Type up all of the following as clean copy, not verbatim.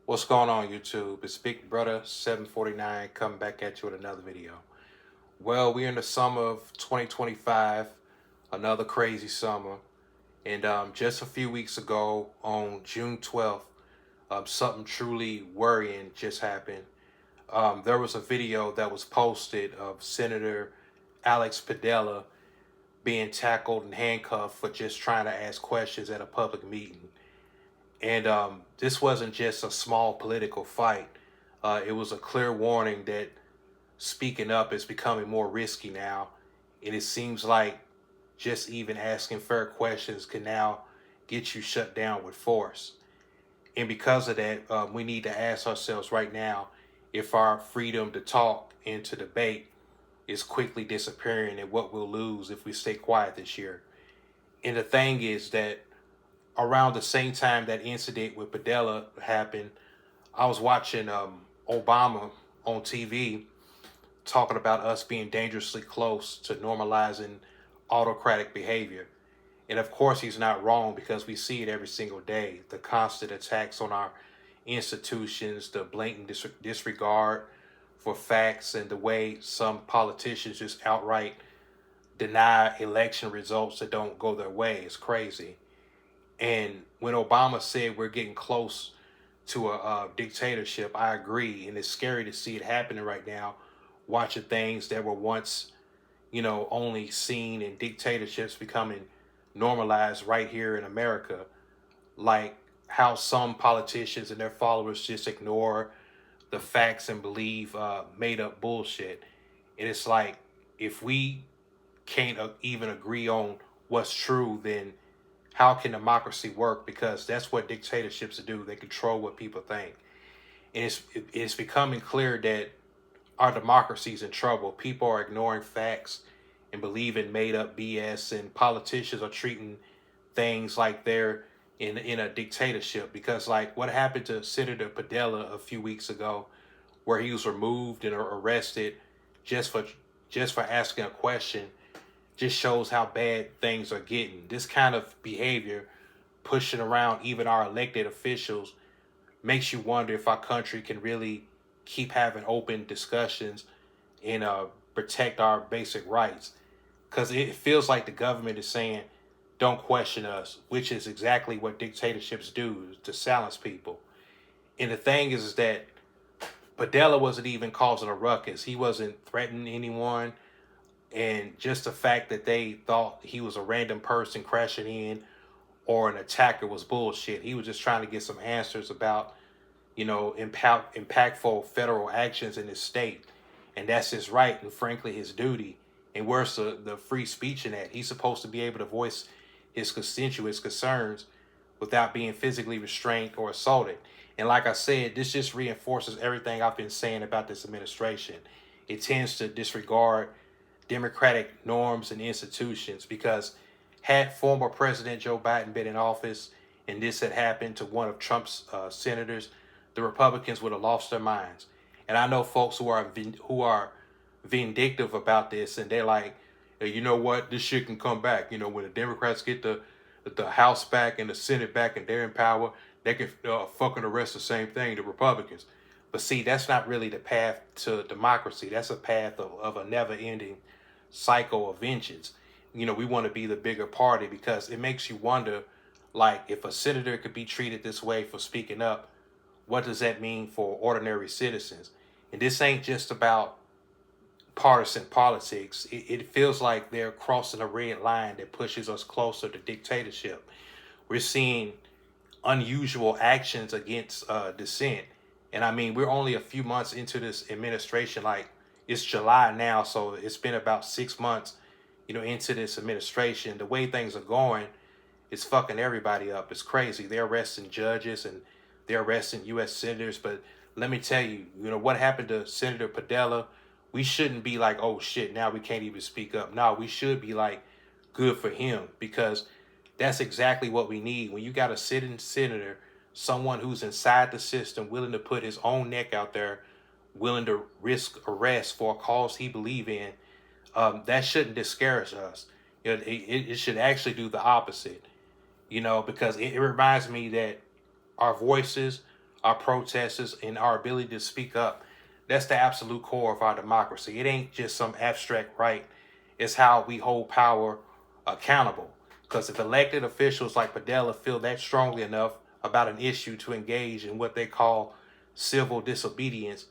What's going on, YouTube? It's Big Brother 749 coming back at you with another video. Well, we're in the summer of 2025, another crazy summer. And just a few weeks ago, on June 12th, something truly worrying just happened. There was a video that was posted of Senator Alex Padilla being tackled and handcuffed for just trying to ask questions at a public meeting. And this wasn't just a small political fight. It was a clear warning that speaking up is becoming more risky now. And it seems like just even asking fair questions can now get you shut down with force. And because of that, we need to ask ourselves right now if our freedom to talk and to debate is quickly disappearing and what we'll lose if we stay quiet this year. And the thing is that around the same time that incident with Padilla happened, I was watching Obama on TV talking about us being dangerously close to normalizing autocratic behavior. And of course, he's not wrong because we see it every single day. The constant attacks on our institutions, the blatant disregard for facts, and the way some politicians just outright deny election results that don't go their way is crazy. And when Obama said we're getting close to a dictatorship, I agree. And it's scary to see it happening right now, watching things that were once, only seen in dictatorships becoming normalized right here in America. Like how some politicians and their followers just ignore the facts and believe made up bullshit. And it's like, if we can't even agree on what's true, then how can democracy work? Because that's what dictatorships do. They control what people think. And it's becoming clear that our democracy is in trouble. People are ignoring facts and believing made up BS, and politicians are treating things like they're in a dictatorship. Because like what happened to Senator Padilla a few weeks ago, where he was removed and arrested just for asking a question, just shows how bad things are getting. This kind of behavior, pushing around even our elected officials, makes you wonder if our country can really keep having open discussions and protect our basic rights. Because it feels like the government is saying, don't question us, which is exactly what dictatorships do, to silence people. And the thing is that Padilla wasn't even causing a ruckus. He wasn't threatening anyone. And just the fact that they thought he was a random person crashing in or an attacker was bullshit. He was just trying to get some answers about, impactful federal actions in his state. And that's his right and frankly his duty. And where's the free speech in that? He's supposed to be able to voice his constituents' concerns without being physically restrained or assaulted. And like I said, this just reinforces everything I've been saying about this administration. It tends to disregard democratic norms and institutions, because had former President Joe Biden been in office and this had happened to one of Trump's senators, the Republicans would have lost their minds. And I know folks who are vindictive about this, and they're like, hey, you know what, this shit can come back. When the Democrats get the House back and the Senate back and they're in power, they can fucking arrest the same thing, the Republicans. But see, that's not really the path to democracy. That's a path of a never-ending cycle of vengeance. We want to be the bigger party, because it makes you wonder, like, if a senator could be treated this way for speaking up, what does that mean for ordinary citizens? And this ain't just about partisan politics. It feels like they're crossing a red line that pushes us closer to dictatorship. We're seeing unusual actions against dissent. And I mean, we're only a few months into this administration. Like, it's July now, so it's been about 6 months, into this administration. The way things are going, it's fucking everybody up. It's crazy. They're arresting judges and they're arresting U.S. senators. But let me tell you, what happened to Senator Padilla? We shouldn't be like, oh shit, now we can't even speak up. No, we should be like, good for him, because that's exactly what we need. When you got a sitting senator, someone who's inside the system, willing to put his own neck out there, willing to risk arrest for a cause he believes in, that shouldn't discourage us. It should actually do the opposite, because it reminds me that our voices our protesters, and our ability to speak up. That's the absolute core of our democracy. It ain't just some abstract right. It's how we hold power accountable. Because if elected officials like Padilla feel that strongly enough about an issue to engage in what they call civil disobedience,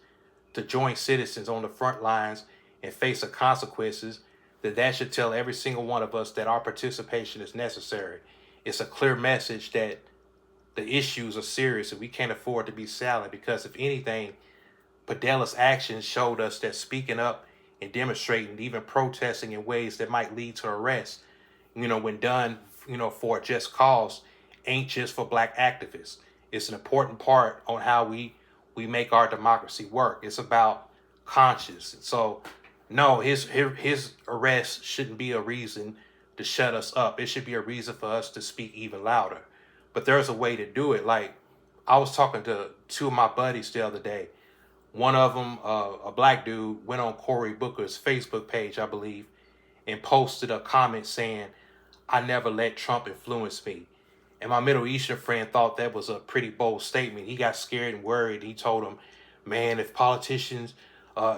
to join citizens on the front lines and face the consequences, then that should tell every single one of us that our participation is necessary. It's a clear message that the issues are serious and we can't afford to be silent, because if anything, Padilla's actions showed us that speaking up and demonstrating, even protesting in ways that might lead to arrest, when done, for a just cause, ain't just for black activists. It's an important part on how we make our democracy work. It's about conscience. So, no, his arrest shouldn't be a reason to shut us up. It should be a reason for us to speak even louder. But there's a way to do it. Like, I was talking to two of my buddies the other day. One of them, a black dude, went on Cory Booker's Facebook page, I believe, and posted a comment saying, "I never let Trump influence me." And my Middle Eastern friend thought that was a pretty bold statement. He got scared and worried. He told him, "Man, if politicians,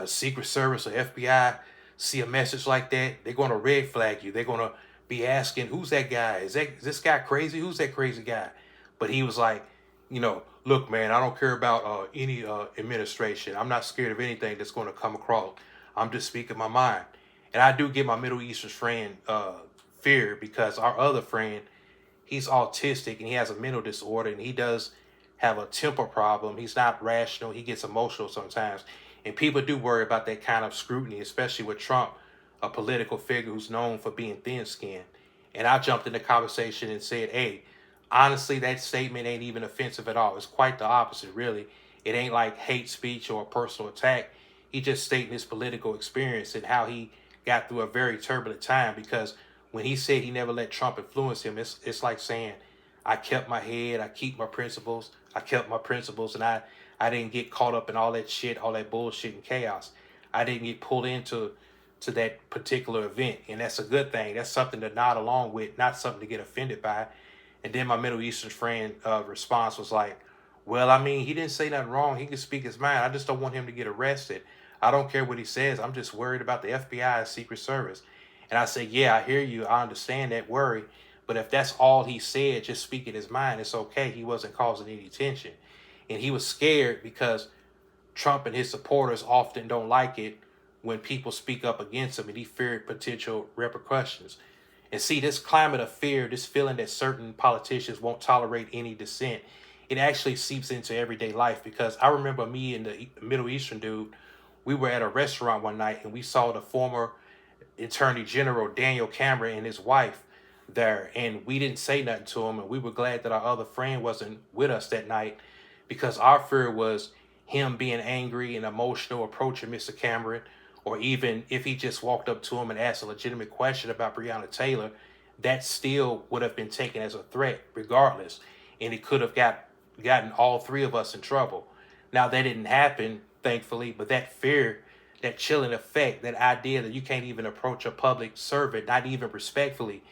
Secret Service or FBI see a message like that, they're going to red flag you. They're going to be asking, who's that guy? Is this guy crazy? Who's that crazy guy?" But he was like, "Look, man, I don't care about any administration. I'm not scared of anything that's going to come across. I'm just speaking my mind." And I do give my Middle Eastern friend fear, because our other friend, he's autistic and he has a mental disorder, and he does have a temper problem. He's not rational. He gets emotional sometimes. And people do worry about that kind of scrutiny, especially with Trump, a political figure who's known for being thin-skinned. And I jumped in the conversation and said, "Hey, honestly, that statement ain't even offensive at all. It's quite the opposite, really. It ain't like hate speech or a personal attack. He just stating his political experience and how he got through a very turbulent time, because when he said he never let Trump influence him, it's like saying, I kept my head, I keep my principles, I kept my principles, and I didn't get caught up in all that shit, all that bullshit and chaos. I didn't get pulled into that particular event." And that's a good thing. That's something to nod along with, not something to get offended by. And then my Middle Eastern friend response was like, "Well, I mean, he didn't say nothing wrong. He can speak his mind. I just don't want him to get arrested. I don't care what he says. I'm just worried about the FBI and Secret Service." And I said, "Yeah, I hear you. I understand that worry. But if that's all he said, just speaking his mind, it's okay. He wasn't causing any tension." And he was scared because Trump and his supporters often don't like it when people speak up against him, and he feared potential repercussions. And see, this climate of fear, this feeling that certain politicians won't tolerate any dissent, it actually seeps into everyday life. Because I remember me and the Middle Eastern dude, we were at a restaurant one night and we saw the former Attorney General Daniel Cameron and his wife there, and we didn't say nothing to him, and we were glad that our other friend wasn't with us that night, because our fear was him being angry and emotional approaching Mr. Cameron, or even if he just walked up to him and asked a legitimate question about Breonna Taylor, that still would have been taken as a threat regardless, and it could have gotten all three of us in trouble. Now, that didn't happen, thankfully, but that fear, that chilling effect, that idea that you can't even approach a public servant, not even respectfully,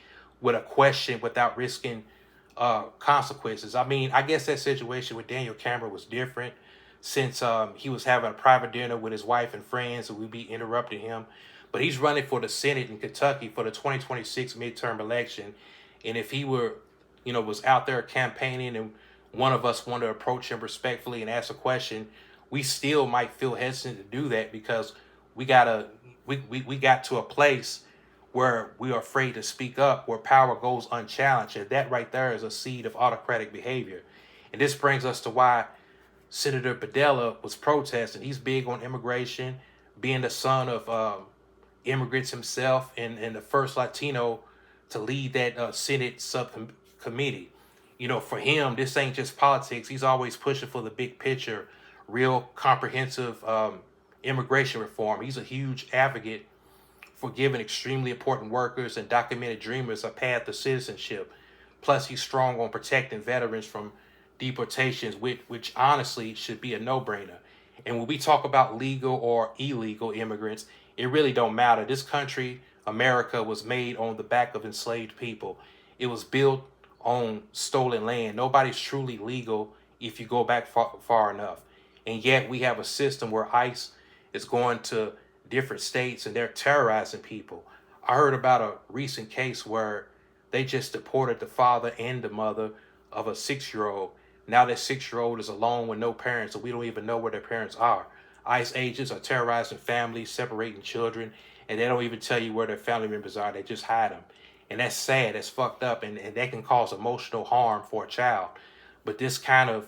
with a question without risking consequences. I mean, I guess that situation with Daniel Cameron was different, since he was having a private dinner with his wife and friends, and we'd be interrupting him. But he's running for the Senate in Kentucky for the 2026 midterm election. And if he was out there campaigning and one of us wanted to approach him respectfully and ask a question, we still might feel hesitant to do that, because we got to a place where we are afraid to speak up, where power goes unchallenged. And that right there is a seed of autocratic behavior. And this brings us to why Senator Padilla was protesting. He's big on immigration, being the son of immigrants himself, and the first Latino to lead that Senate subcommittee. For him, this ain't just politics. He's always pushing for the big picture, real comprehensive immigration reform. He's a huge advocate for giving extremely important workers and documented dreamers a path to citizenship. Plus, he's strong on protecting veterans from deportations, which honestly should be a no-brainer. And when we talk about legal or illegal immigrants, it really don't matter. This country, America, was made on the back of enslaved people. It was built on stolen land. Nobody's truly legal if you go back far enough. And yet we have a system where ICE is going to different states and they're terrorizing people. I heard about a recent case where they just deported the father and the mother of a 6-year-old. Now that 6-year-old is alone with no parents, and we don't even know where their parents are. ICE agents are terrorizing families, separating children, and they don't even tell you where their family members are. They just hide them. And that's sad. That's fucked up. And that can cause emotional harm for a child. But this kind of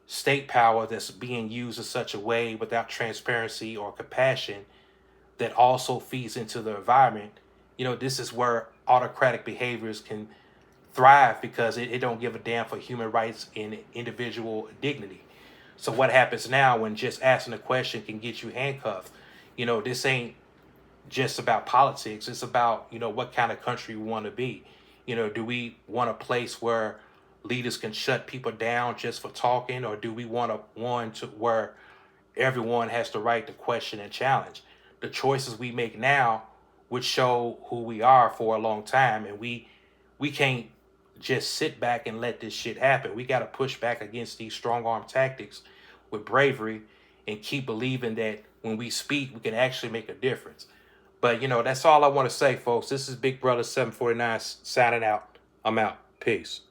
state power that's being used in such a way without transparency or compassion that also feeds into the environment, this is where autocratic behaviors can thrive because it don't give a damn for human rights and individual dignity. So what happens now when just asking a question can get you handcuffed? This ain't just about politics. It's about, what kind of country we want to be. Do we want a place where leaders can shut people down just for talking, or do we want one to where everyone has the right to question and challenge? The choices we make now would show who we are for a long time, and we can't just sit back and let this shit happen. We got to push back against these strong arm tactics with bravery and keep believing that when we speak, we can actually make a difference. But, that's all I want to say, folks. This is Big Brother 749 signing out. I'm out. Peace.